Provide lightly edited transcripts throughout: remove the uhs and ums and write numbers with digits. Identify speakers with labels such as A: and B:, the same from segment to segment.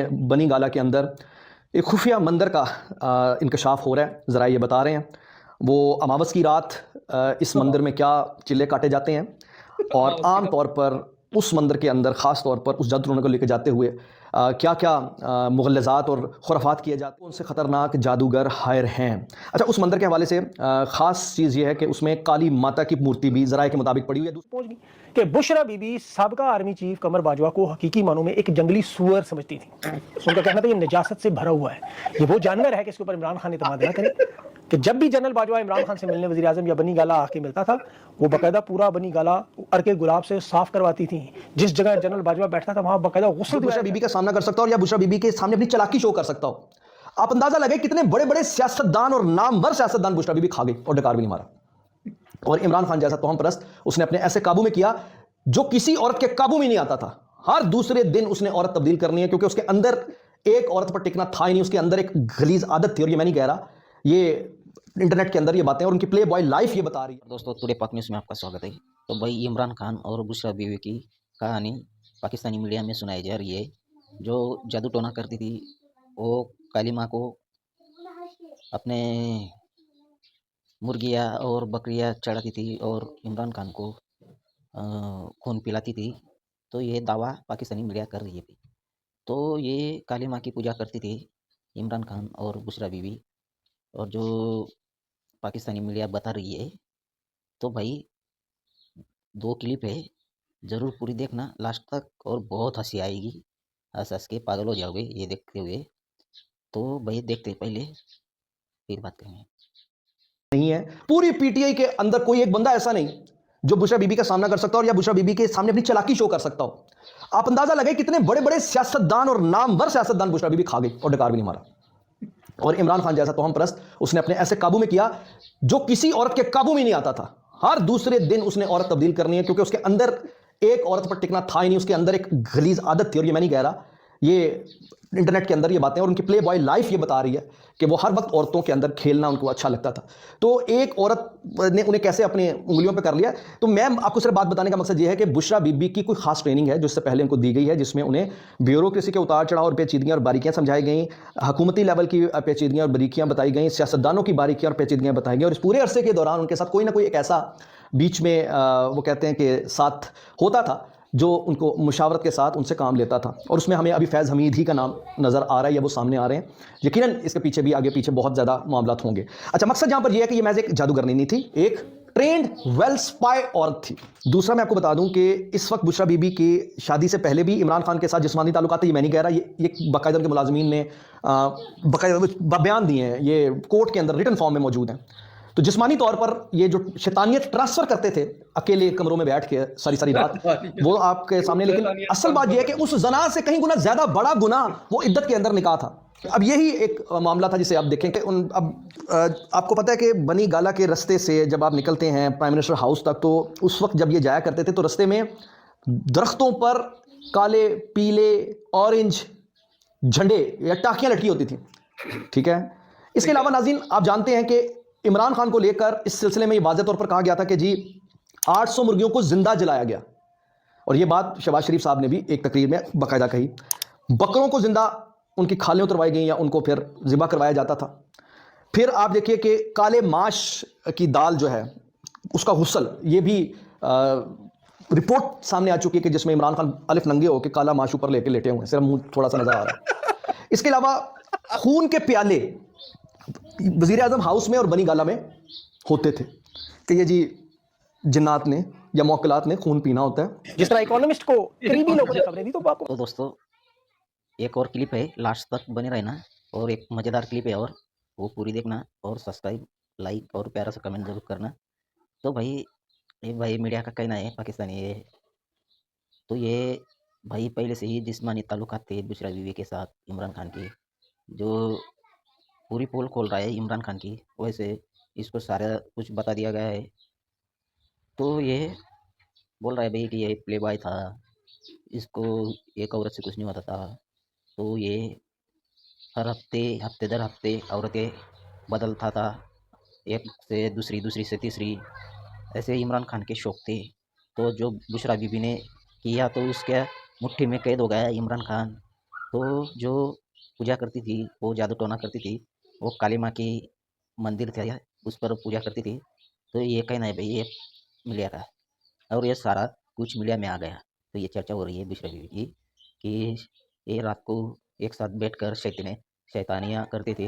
A: बनी गाला के अंदर एक खुफिया मंदिर का इंकशाफ हो रहा है। ज़रा ये बता रहे हैं वो अमावस की रात इस मंदिर में क्या चिल्ले काटे जाते हैं और आम तौर पर उस मंदिर के अंदर ख़ास तौर पर उस जादू टोना को लेकर जाते हुए क्या क्या मुग़ल्लज़ात और खुराफात किए जाते हैं, उनसे ख़तरनाक जादूगर हायर हैं। अच्छा, उस मंदिर के हवाले से ख़ास चीज़ ये है कि उसमें काली माता की मूर्ति भी ज़राए के मुताबिक पड़ी हुई है
B: कि बुशरा बीबी साबका आर्मी चीफ कमर बाजवा को हकीकी मानों में एक जंगली सुअर समझती थी। उनका कहना था ये निजासत से भरा हुआ है, ये वो जानवर है कि इसके ऊपर इमरान खान इत्मीनान ना करे। कि जब भी जनरल बाजवा इमरान खान से मिलने वज़ीर आज़म या बनी गाला आके मिलता था, वो बाकायदा पूरा बनी गाला अर्के गुलाब से साफ करवाती थी। जिस जगह जनरल बाजवा बैठता था वहां बाकायदा गुस्सा
A: बुशरा बीबी का सामना कर सकता हो या बुशरा बीबी के सामने अपनी चालाकी शो कर सकता हो। आप अंदाजा लगे कितने बड़े बड़े सियासतदान और नामवर सियासतदान बुशरा बीबी खा गई और डकार भी नहीं मारा। और इमरान खान जैसा तोहम परस्त उसने अपने ऐसे काबू में किया जो किसी औरत के काबू में नहीं आता था। हर दूसरे दिन उसने औरत तब्दील करनी है, क्योंकि उसके अंदर एक औरत पर टिकना था ही नहीं, उसके अंदर एक गलीज आदत थी। और ये मैं नहीं कह रहा, ये इंटरनेट के अंदर ये बातें और उनकी प्ले बॉय लाइफ ये बता रही है।
C: दोस्तों, टुडे पाक न्यूज़ में आपका स्वागत है। तो भाई, इमरान खान और बुशरा बीवी की कहानी पाकिस्तानी मीडिया में सुनाई जा रही है। जो जादू टोना करती थी वो काली माँ को अपने मुर्गियाँ और बकरियाँ चढ़ाती थी और इमरान खान को खून पिलाती थी। तो ये दावा पाकिस्तानी मीडिया कर रही है। तो ये काली माँ की पूजा करती थी इमरान खान और बुशरा बीवी, और जो पाकिस्तानी मीडिया बता रही है। तो भाई, 2 क्लिप है, ज़रूर पूरी देखना लास्ट तक और बहुत हंसी आएगी, हंस हंस के पागल हो जाओगे ये देखते हुए। तो भाई देखते पहले फिर बात करेंगे।
A: नहीं है, पूरी पीटीआई के अंदर कोई एक बंदा ऐसा नहीं जो बुशरा बीबी का सामना कर सकता हो या बुशरा बीबी के सामने अपनी चालाकी शो कर सकता हो। आप अंदाजा लगे कितने बड़े बड़े सियासतदान और नामवर सियासतदान बुशरा बीबी खा गई और डकार भी नहीं मारा। और इमरान खान जैसा तोहम परस्त उसने अपने ऐसे काबू में किया जो किसी औरत के काबू में नहीं आता था। हर दूसरे दिन उसने औरत तब्दील करनी है, क्योंकि उसके अंदर एक औरत पर टिकना था ही नहीं, उसके अंदर एक गलीज आदत थी। और ये मैं नहीं कह रहा, ये इंटरनेट के अंदर ये बातें और उनकी प्ले बॉय लाइफ ये बता रही है कि वो हर वक्त औरतों के अंदर खेलना उनको अच्छा लगता था। तो एक औरत ने उन्हें कैसे अपने उंगलियों पे कर लिया। तो मैं आपको सिर्फ बात बताने का मकसद ये है कि बुशरा बीबी की कोई खास ट्रेनिंग है जो इससे पहले उनको दी गई है, जिसमें उन्हें ब्यूरोक्रेसी के उतार चढ़ाव और पेचीदगियां और बारीकियां समझाई गई, हुकूमती लेवल की पेचीदगियां और बारीकियां बताई गई, सियासतदानों की बारीकियां और पेचीदगियां बताई गई। और इस पूरे अरसे के दौरान उनके साथ कोई ना कोई एक ऐसा बीच में वो कहते हैं कि साथ होता था जो उनको मुशावरत के साथ उनसे काम लेता था। और उसमें हमें अभी फैज़ हमीद ही का नाम नज़र आ रहा है या वो सामने आ रहे हैं। यकीनन इसके पीछे भी आगे पीछे बहुत ज़्यादा मामलात होंगे। अच्छा, मकसद यहाँ पर यह है कि ये महज एक जादूगरनी नहीं थी, एक ट्रेंड वेल स्पाई औरत थी। दूसरा मैं आपको बता दूं कि इस वक्त बुशरा बीबी की शादी से पहले भी इमरान खान के साथ जिस्मानी ताल्लुकात, ये मैं नहीं कह रहा, ये बाकायदा उनके मुलाजमीन ने बाकायदा बयान दिए हैं, ये कोर्ट के अंदर रिटन फॉर्म में मौजूद हैं। तो जिस्मानी तौर पर ये जो शैतानियत ट्रांसफर करते थे अकेले कमरों में बैठ के सारी सारी रात, वो आपके सामने। लेकिन असल बात यह है कि उस जना से कहीं गुना ज्यादा बड़ा गुना वो इद्दत के अंदर निकाह था। अब यही एक मामला था जिसे आप देखें कि आपको पता है कि बनी गाला के रास्ते से जब आप निकलते हैं प्राइम मिनिस्टर हाउस तक, तो उस वक्त जब ये जाया करते थे तो रास्ते में दरख्तों पर काले पीले ऑरेंज झंडे या टाकियां लटकी होती थी। ठीक है, इसके अलावा नाज़रीन आप जानते हैं कि इमरान खान को लेकर इस सिलसिले में ये वाज़ेह तौर पर कहा गया था कि जी 800 मुर्गियों को जिंदा जलाया गया। और ये बात शहबाज शरीफ साहब ने भी एक तकरीर में बाकायदा कही। बकरों को जिंदा उनकी खालें उतरवाई गई या उनको फिर ज़िबा करवाया जाता था। फिर आप देखिए कि काले माश की दाल जो है उसका गुस्ल, ये भी रिपोर्ट सामने आ चुकी है कि जिसमें इमरान खान अलिफ नंगे होकर काला माश ऊपर लेके लेटे हुए हैं, सिर्फ मुंह थोड़ा सा नजर आ रहा है। इसके अलावा खून के प्याले वज़ीर आज़म हाउस में और बनी गाला में होते थे कि ये जी जिन्नात ने या मौकलात ने खून पीना होता है।
B: जिस तरह इकोनॉमिस्ट को करीबी लोगों ने खबरें दी।
C: तो दोस्तों, एक और क्लिप है, लास्ट तक बने रहना, और एक मज़ेदार क्लिप है और वो पूरी देखना, और सब्सक्राइब, लाइक और प्यारा सा कमेंट जरूर करना। तो भाई, ये भाई मीडिया का कहना है पाकिस्तानी ये, तो ये भाई पहले से ही जिस्मानी ताल्लुकात थे बुशरा बीवी के साथ इमरान खान के। जो पूरी पोल खोल रहा है इमरान खान की, वैसे इसको सारा कुछ बता दिया गया है। तो ये बोल रहा है भाई कि ये प्ले बॉय था, इसको एक औरत से कुछ नहीं होता था। तो ये हर हफ्ते हफ्ते दर हफ्ते औरतें बदलता था, एक से दूसरी, दूसरी से तीसरी, ऐसे इमरान खान के शौक थे। तो जो बुशरा बीबी ने किया तो उसके मुट्ठी में कैद हो गया इमरान खान। तो जो पूजा करती थी, वो जादू टोना करती थी, वो काली माँ की मंदिर था, उस पर पूजा करती थी। तो ये कहना है भाई ये मीडिया का, और ये सारा कुछ मीडिया में आ गया। तो ये चर्चा हो रही है बुशरा बीवी की कि ये रात को एक साथ बैठकर शैतानियाँ करते थे,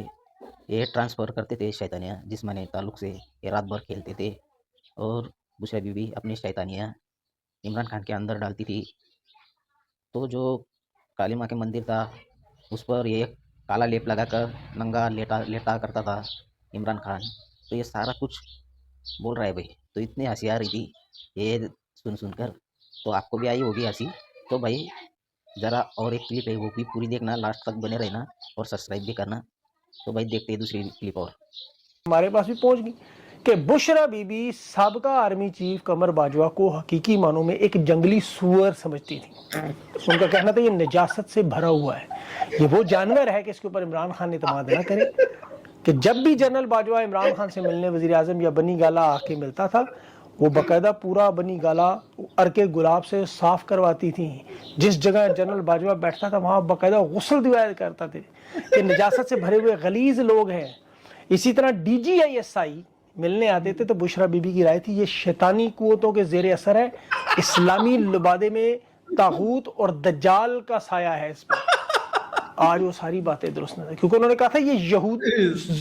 C: ये ट्रांसफ़र करते थे शैतानियाँ जिस्मानी ताल्लुक से, ये रात भर खेलते थे और बुशरा बीवी अपनी शैतानियाँ इमरान खान के अंदर डालती थी। तो जो काली माँ के मंदिर था, उस पर ये काला लेप लगाकर नंगा लेटा लेटा करता था इमरान खान। तो ये सारा कुछ बोल रहा है भाई। तो इतनी हँसी आ रही थी ये सुनकर, तो आपको भी आई होगी हँसी। तो भाई ज़रा और एक क्लिप है, वो भी पूरी देखना, लास्ट तक बने रहना और सब्सक्राइब भी करना। तो भाई देखते हैं दूसरी क्लिप और।
B: हमारे पास भी पहुंच गई कि बुशरा बीबी साबका आर्मी चीफ कमर बाजवा को हकीकी मानों में एक जंगली सुअर समझती थी। उनका कहना था ये नजासत से भरा हुआ है, ये वो जानवर है कि इसके ऊपर इमरान खान इत्मीनान ना करे। कि जब भी जनरल बाजवा इमरान खान से मिलने वजीर आजम या बनी गाला आके मिलता था, वो बाकायदा पूरा बनी गाला अर्के गुलाब से साफ करवाती थी। जिस जगह जनरल बाजवा बैठता था वहां बाकायदा गुस्ल दिवाया करता थे कि नजासत से भरे हुए गलीज लोग हैं। इसी तरह DGISI मिलने आते थे तो बुशरा बीबी की राय थी ये शैतानी कुव्वतों के जेर असर है, इस्लामी लिबादे में तागूत और दज्जाल का साया है इस पर। आज वो सारी बातें दुरुस्त नहीं, क्योंकि उन्होंने कहा था ये यहूद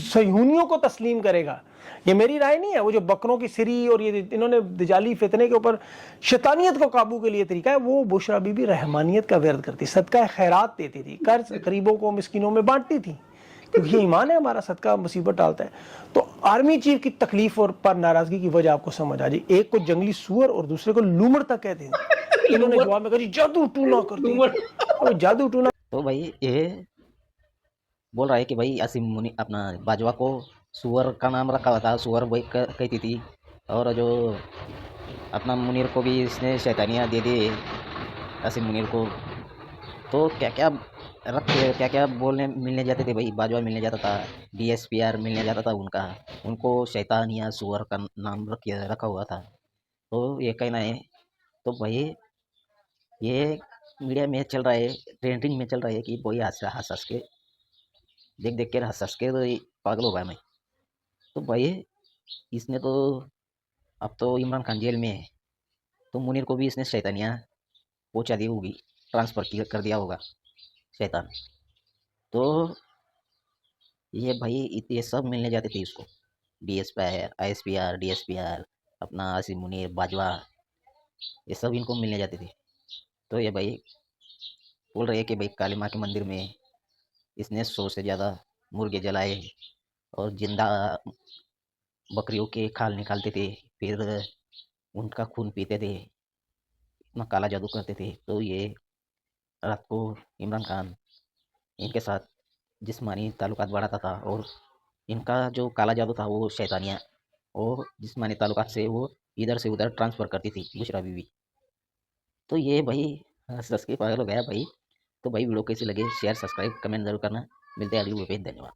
B: सहूनियों को तस्लीम करेगा। ये मेरी राय नहीं है, वो जो बकरों की सिरी और ये इन्होंने दजाली फितने के ऊपर शैतानियत को काबू के लिए तरीका है, वो बुशरा बीबी रहमानियत का विरद करती, सदका खैरात देती थी, कर्ज गरीबों को मिस्किनों में बांटती थी, क्योंकि ये ईमान है हमारा, सदका मुसीबत टालता है। तो आर्मी चीफ की तकलीफ और पर नाराजगी की वजह आपको समझ आ जाए। एक को जंगली सुअर और दूसरे को लूमड़ तक कहते हैं। इन्होंने जवाब में कहा जादू टूना कर दी। जादू टूना
C: तो भाई ये बोल रहा है कि भाई असीम मुनी अपना बाजवा को सुअर का नाम रखा हुआ था, सुअर वही कहती थी। और जो अपना मुनीर को भी इसने शैतानियाँ दे दी असीम मुनीर को। तो क्या क्या रख क्या क्या बोलने मिलने जाते थे भाई, बाजवा मिलने जाता था, DSPR मिलने जाता था उनका, उनको शैतान या सुअर का नाम रखा हुआ था। तो ये कहना है, तो भाई ये मीडिया में चल रहा है, ट्रेंडिंग में चल रहा है कि भाई हंस के देख के हंस के तो पागल हो गया मैं। तो भाई इसने तो अब तो इमरान खान जेल में है, तो मुनीर को भी इसने शैतानियाँ पहुँचा दी होगी, ट्रांसफ़र कर दिया होगा शैतान। तो ये भाई ये सब मिलने जाते थे इसको, ISPR DSPR अपना आसिम मुनीर बाजवा, ये सब इनको मिलने जाते थे। तो ये भाई बोल रहे हैं कि भाई काली माँ के मंदिर में इसने 100 से ज़्यादा मुर्गे जलाए और जिंदा बकरियों के खाल निकालते थे, फिर उनका खून पीते थे, इतना काला जादू करते थे। तो ये रात को इमरान खान इनके साथ जिस्मानी ताल्लुकात बढ़ाता था और इनका जो काला जादू था वो शैतानियाँ और जिस्मानी ताल्लुकात से वो इधर से उधर ट्रांसफ़र करती थी बुशरा बीवी। तो ये भाई हँस के पागल हो गया भाई। तो भाई वीडियो कैसी लगे शेयर सब्सक्राइब कमेंट जरूर करना। मिलते हैं अगली वीडियो पे, धन्यवाद।